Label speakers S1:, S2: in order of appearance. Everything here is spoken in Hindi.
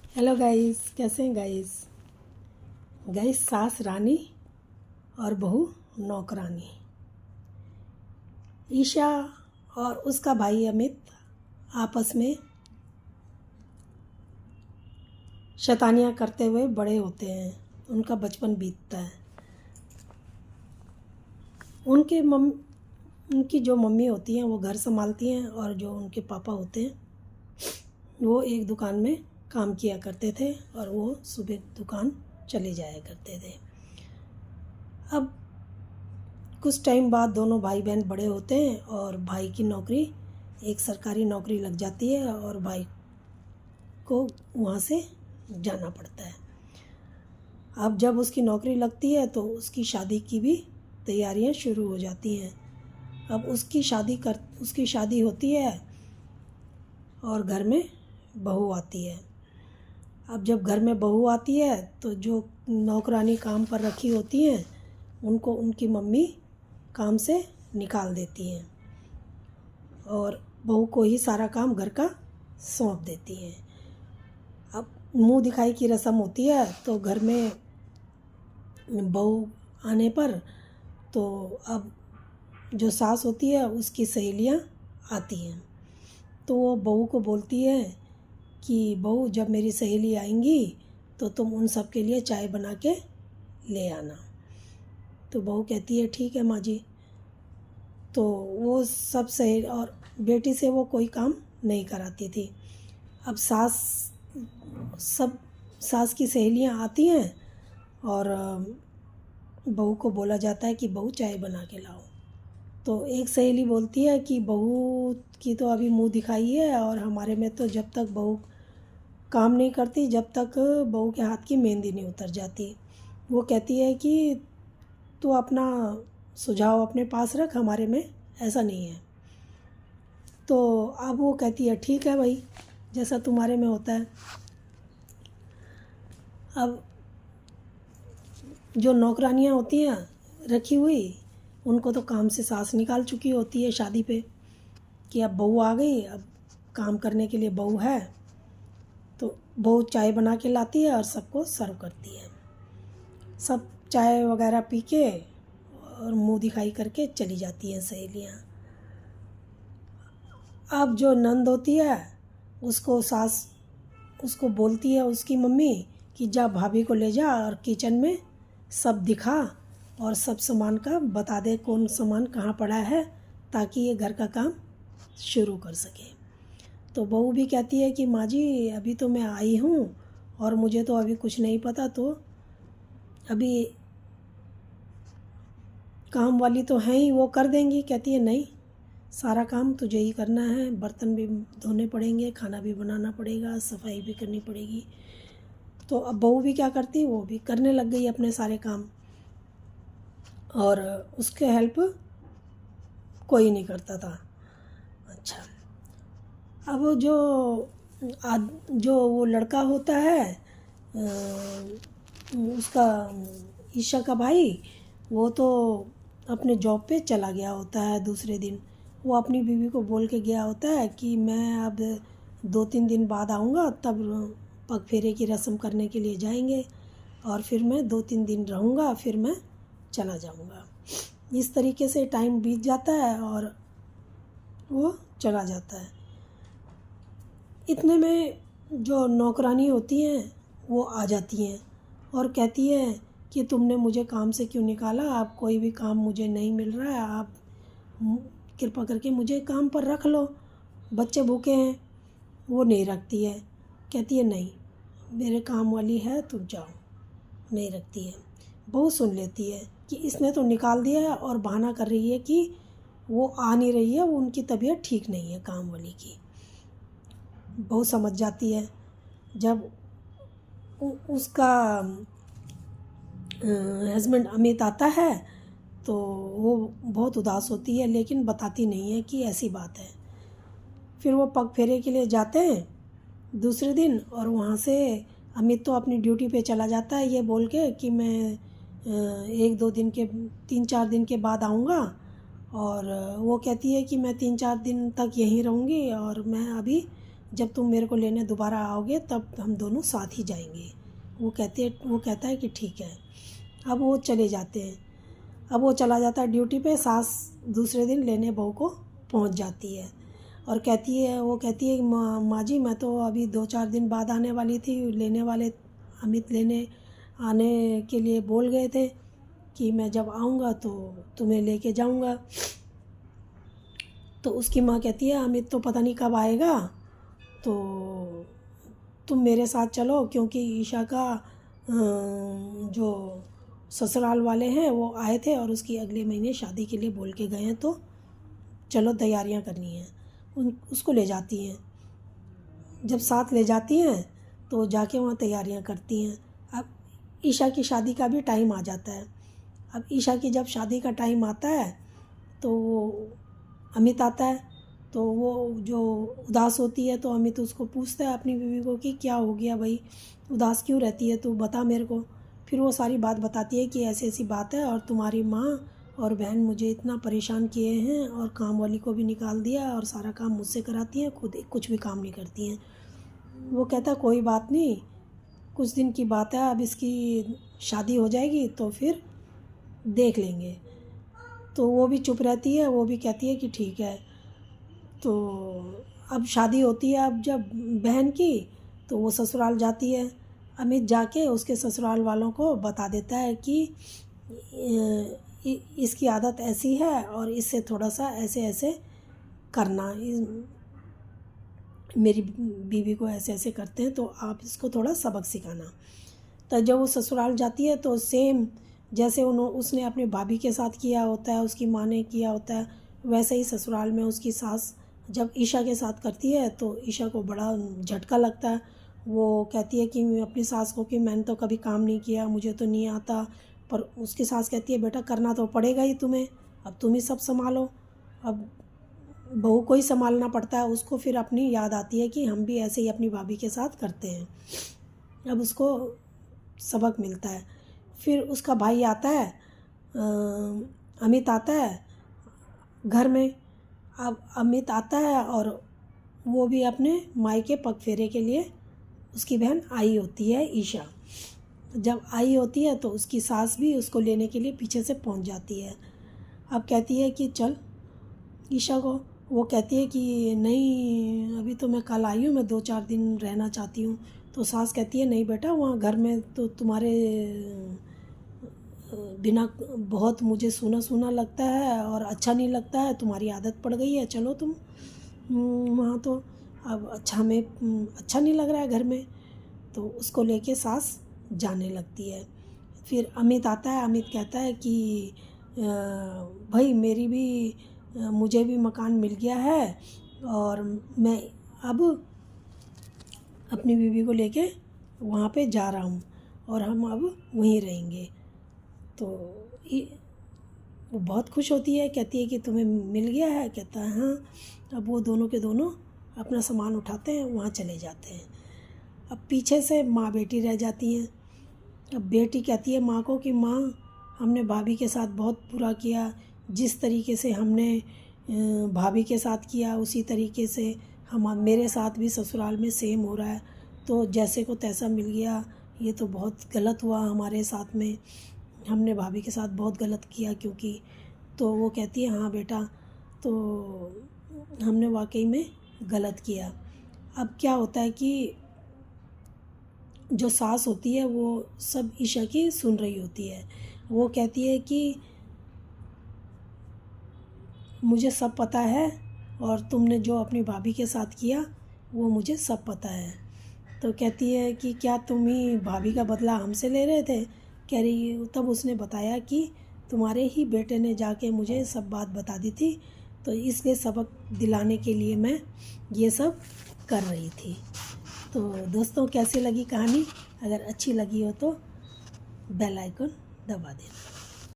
S1: हेलो गाइस, कैसे हैं गाइस। गाइस, सास रानी और बहू नौकरानी। ईशा और उसका भाई अमित आपस में शैतानियाँ करते हुए बड़े होते हैं। उनका बचपन बीतता है। उनकी जो मम्मी होती हैं वो घर संभालती हैं, और जो उनके पापा होते हैं वो एक दुकान में काम किया करते थे, और वो सुबह दुकान चले जाया करते थे। अब कुछ टाइम बाद दोनों भाई बहन बड़े होते हैं, और भाई की नौकरी, एक सरकारी नौकरी लग जाती है, और भाई को वहाँ से जाना पड़ता है। अब जब उसकी नौकरी लगती है तो उसकी शादी की भी तैयारियां शुरू हो जाती हैं। अब उसकी शादी होती है, और घर में बहू आती है। अब जब घर में बहू आती है तो जो नौकरानी काम पर रखी होती हैं उनको उनकी मम्मी काम से निकाल देती हैं, और बहू को ही सारा काम घर का सौंप देती हैं। अब मुंह दिखाई की रस्म होती है, तो घर में बहू आने पर तो अब जो सास होती है उसकी सहेलियां आती हैं, तो वो बहू को बोलती है कि बहू, जब मेरी सहेली आएंगी तो तुम उन सब के लिए चाय बना के ले आना। तो बहू कहती है ठीक है माँ जी। तो वो सब सहेली और बेटी से वो कोई काम नहीं कराती थी। अब सास की सहेलियां आती हैं, और बहू को बोला जाता है कि बहू चाय बना के लाओ। तो एक सहेली बोलती है कि बहू की तो अभी मुंह दिखाई है, और हमारे में तो जब तक बहू काम नहीं करती, जब तक बहू के हाथ की मेहंदी नहीं उतर जाती। वो कहती है कि तू अपना सुझाव अपने पास रख, हमारे में ऐसा नहीं है। तो अब वो कहती है ठीक है भाई, जैसा तुम्हारे में होता है। अब जो नौकरानियाँ होती हैं रखी हुई, उनको तो काम से सास निकाल चुकी होती है शादी पे, कि अब बहू आ गई, अब काम करने के लिए बहू है। तो बहू चाय बना के लाती है और सबको सर्व करती है। सब चाय वगैरह पी के और मुंह दिखाई करके चली जाती हैं सहेलियाँ। अब जो नंद होती है उसको बोलती है उसकी मम्मी कि जा भाभी को ले जा और किचन में सब दिखा, और सब सामान का बता दे कौन सामान कहाँ पड़ा है, ताकि ये घर का काम शुरू कर सके। तो बहू भी कहती है कि माँ जी, अभी तो मैं आई हूँ और मुझे तो अभी कुछ नहीं पता, तो अभी काम वाली तो हैं ही, वो कर देंगी। कहती है नहीं, सारा काम तुझे ही करना है, बर्तन भी धोने पड़ेंगे, खाना भी बनाना पड़ेगा, सफाई भी करनी पड़ेगी। तो अब बहू भी क्या करती, वो भी करने लग गई अपने सारे काम, और उसके हेल्प कोई नहीं करता था। अच्छा, अब जो वो लड़का होता है, उसका ईशा का भाई, वो तो अपने जॉब पे चला गया होता है। दूसरे दिन वो अपनी बीवी को बोल के गया होता है कि मैं अब 2-3 दिन बाद आऊँगा, तब पग फेरे की रस्म करने के लिए जाएंगे, और फिर मैं 2-3 दिन रहूँगा, फिर मैं चला जाऊँगा। इस तरीके से टाइम बीत जाता है और वो चला जाता है। इतने में जो नौकरानी होती हैं वो आ जाती हैं और कहती है कि तुमने मुझे काम से क्यों निकाला, आप कोई भी काम मुझे नहीं मिल रहा है, आप कृपा करके मुझे काम पर रख लो, बच्चे भूखे हैं। वो नहीं रखती है, कहती है नहीं, मेरे काम वाली है, तुम जाओ। नहीं रखती है। बहू सुन लेती है कि इसने तो निकाल दिया है, और बहाना कर रही है कि वो आ नहीं रही है, वो उनकी तबीयत ठीक नहीं है काम वाली की। बहू समझ जाती है। जब उसका हस्बैंड अमित आता है तो वो बहुत उदास होती है, लेकिन बताती नहीं है कि ऐसी बात है। फिर वो पग फेरे के लिए जाते हैं दूसरे दिन, और वहाँ से अमित तो अपनी ड्यूटी पे चला जाता है ये बोल के कि मैं 1-2 दिन के 3-4 दिन के बाद आऊँगा, और वो कहती है कि मैं 3-4 दिन तक यहीं रहूँगी, और मैं अभी जब तुम मेरे को लेने दोबारा आओगे तब हम दोनों साथ ही जाएंगे। वो कहता है कि ठीक है। अब वो चले जाते हैं। अब वो चला जाता है ड्यूटी पे। सास दूसरे दिन लेने बहू को पहुंच जाती है और कहती है माँ जी, मैं तो अभी 2-4 दिन बाद आने वाली थी, लेने वाले अमित लेने आने के लिए बोल गए थे कि मैं जब आऊँगा तो तुम्हें लेके जाऊँगा। तो उसकी माँ कहती है अमित तो पता नहीं कब आएगा, तो तुम मेरे साथ चलो, क्योंकि ईशा का जो ससुराल वाले हैं वो आए थे और उसकी अगले महीने शादी के लिए बोल के गए हैं, तो चलो तैयारियां करनी हैं। उसको ले जाती हैं। जब साथ ले जाती हैं तो जाके वहाँ तैयारियां करती हैं। अब ईशा की शादी का भी टाइम आ जाता है। अब ईशा की जब शादी का टाइम आता है तो वो अमित आता है, तो वो जो उदास होती है तो अमित उसको पूछता है अपनी बीवी को कि क्या हो गया भाई, उदास क्यों रहती है, तू बता मेरे को। फिर वो सारी बात बताती है कि ऐसी ऐसी बात है और तुम्हारी माँ और बहन मुझे इतना परेशान किए हैं और काम वाली को भी निकाल दिया और सारा काम मुझसे कराती हैं, खुद कुछ भी काम नहीं करती हैं। वो कहता कोई बात नहीं, कुछ दिन की बात है, अब इसकी शादी हो जाएगी तो फिर देख लेंगे। तो वो भी चुप रहती है, वो भी कहती है कि ठीक है। तो अब शादी होती है। अब जब बहन की, तो वो ससुराल जाती है। अमित जाके उसके ससुराल वालों को बता देता है कि इसकी आदत ऐसी है और इससे थोड़ा सा ऐसे ऐसे करना, मेरी बीवी को ऐसे ऐसे करते हैं तो आप इसको थोड़ा सबक सिखाना। तो जब वो ससुराल जाती है तो सेम जैसे उसने अपने भाभी के साथ किया होता है, उसकी माँ ने किया होता है, वैसे ही ससुराल में उसकी सास जब ईशा के साथ करती है तो ईशा को बड़ा झटका लगता है। वो कहती है कि अपनी सास को कि मैंने तो कभी काम नहीं किया, मुझे तो नहीं आता। पर उसकी सास कहती है बेटा करना तो पड़ेगा ही तुम्हें, अब तुम ही सब संभालो। अब बहू को ही संभालना पड़ता है। उसको फिर अपनी याद आती है कि हम भी ऐसे ही अपनी भाभी के साथ करते हैं। अब उसको सबक मिलता है। फिर उसका भाई आता है, अमित आता है घर में। अब अमित आता है और वो भी अपने मायके पग फेरे के लिए, उसकी बहन आई होती है ईशा। जब आई होती है तो उसकी सास भी उसको लेने के लिए पीछे से पहुंच जाती है। अब कहती है कि चल ईशा को, वो कहती है कि नहीं अभी तो मैं कल आई हूँ, मैं 2-4 दिन रहना चाहती हूँ। तो सास कहती है नहीं बेटा, वहाँ घर में तो तुम्हारे बिना बहुत मुझे सूना सूना लगता है और अच्छा नहीं लगता है, तुम्हारी आदत पड़ गई है, चलो तुम वहाँ। तो अब अच्छा नहीं लग रहा है घर में, तो उसको लेके सास जाने लगती है। फिर अमित आता है। अमित कहता है कि भाई मुझे भी मकान मिल गया है और मैं अब अपनी बीवी को लेके वहाँ पे जा रहा हूँ और हम अब वहीं रहेंगे। तो वो बहुत खुश होती है, कहती है कि तुम्हें मिल गया है, कहता है हाँ। अब वो दोनों के दोनों अपना सामान उठाते हैं, वहाँ चले जाते हैं। अब पीछे से माँ बेटी रह जाती हैं। अब बेटी कहती है माँ को कि माँ हमने भाभी के साथ बहुत बुरा किया, जिस तरीके से हमने भाभी के साथ किया उसी तरीके से मेरे साथ भी ससुराल में सेम हो रहा है, तो जैसे को तैसा मिल गया, ये तो बहुत गलत हुआ हमारे साथ में, हमने भाभी के साथ बहुत गलत किया क्योंकि। तो वो कहती है हाँ बेटा, तो हमने वाकई में गलत किया। अब क्या होता है कि जो सास होती है वो सब ईशा की सुन रही होती है। वो कहती है कि मुझे सब पता है और तुमने जो अपनी भाभी के साथ किया वो मुझे सब पता है। तो कहती है कि क्या तुम ही भाभी का बदला हमसे ले रहे थे? कह रही, तब उसने बताया कि तुम्हारे ही बेटे ने जाके मुझे सब बात बता दी थी, तो इसलिए सबक दिलाने के लिए मैं ये सब कर रही थी। तो दोस्तों कैसी लगी कहानी? अगर अच्छी लगी हो तो बेल आइकन दबा देना।